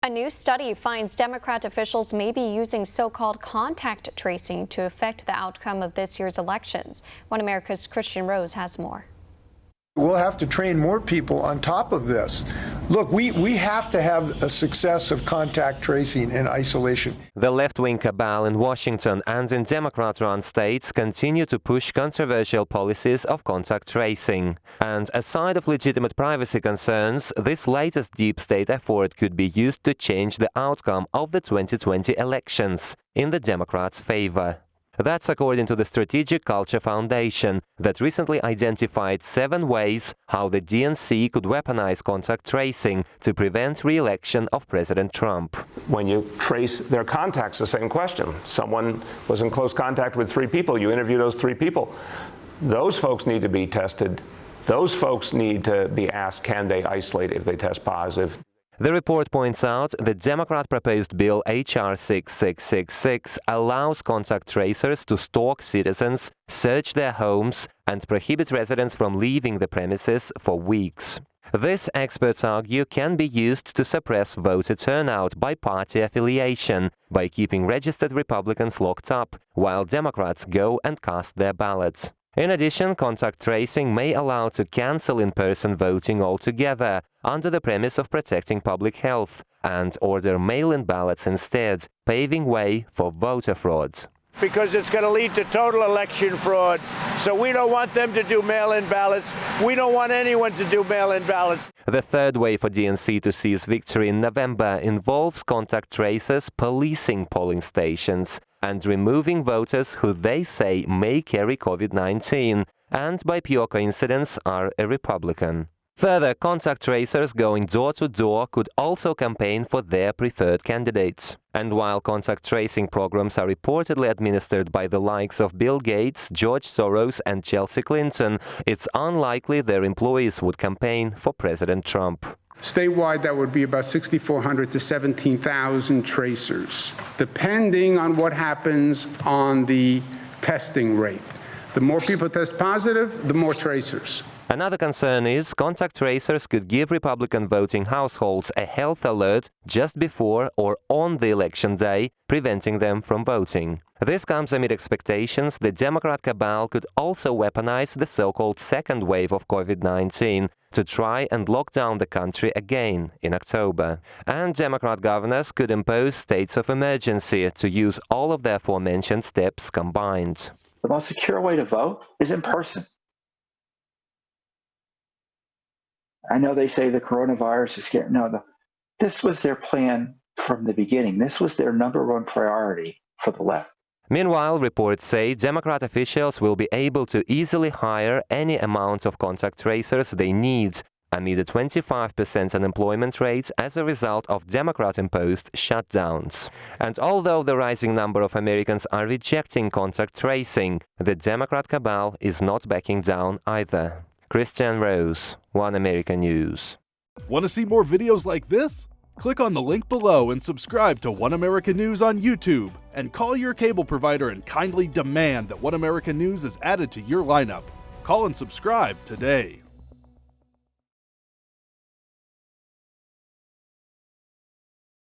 A new study finds Democrat officials may be using so-called contact tracing to affect the outcome of this year's elections. One America's Kristian Rouz has more. We'll have to train more people on top of this. Look, we have to have a success of contact tracing and isolation. The left-wing cabal in Washington and in Democrat-run states continue to push controversial policies of contact tracing. And aside of legitimate privacy concerns, this latest deep state effort could be used to change the outcome of the 2020 elections in the Democrats' favor. That's according to the Strategic Culture Foundation, that recently identified 7 ways how the DNC could weaponize contact tracing to prevent re-election of President Trump. When you trace their contacts, the same question. Someone was in close contact with 3 people. You interview those 3 people. Those folks need to be tested. Those folks need to be asked, can they isolate if they test positive? The report points out the Democrat-proposed bill H.R. 6666 allows contact tracers to stalk citizens, search their homes, and prohibit residents from leaving the premises for weeks. This, experts argue, can be used to suppress voter turnout by party affiliation, by keeping registered Republicans locked up, while Democrats go and cast their ballots. In addition, contact tracing may allow to cancel in-person voting altogether, under the premise of protecting public health, and order mail-in ballots instead, paving way for voter fraud. Because it's going to lead to total election fraud. So we don't want them to do mail-in ballots. We don't want anyone to do mail-in ballots. The third way for DNC to seize victory in November involves contact tracers policing polling stations and removing voters who they say may carry COVID-19 and by pure coincidence are a Republican. Further, contact tracers going door-to-door could also campaign for their preferred candidates. And while contact tracing programs are reportedly administered by the likes of Bill Gates, George Soros and Chelsea Clinton, it's unlikely their employees would campaign for President Trump. Statewide, that would be about 6,400 to 17,000 tracers, depending on what happens on the testing rate. The more people test positive, the more tracers. Another concern is contact tracers could give Republican voting households a health alert just before or on the election day, preventing them from voting. This comes amid expectations the Democrat cabal could also weaponize the so-called second wave of COVID-19 to try and lock down the country again in October. And Democrat governors could impose states of emergency to use all of the aforementioned steps combined. The most secure way to vote is in person. I know they say the coronavirus is scary. No, this was their plan from the beginning. This was their #1 priority for the left. Meanwhile, reports say Democrat officials will be able to easily hire any amount of contact tracers they need, amid a 25% unemployment rate as a result of Democrat-imposed shutdowns. And although the rising number of Americans are rejecting contact tracing, the Democrat cabal is not backing down either. Kristian, Rouz, One America News. Want to see more videos like this? Click on the link below and subscribe to One America News on YouTube. And call your cable provider and kindly demand that One America News is added to your lineup. Call and subscribe today.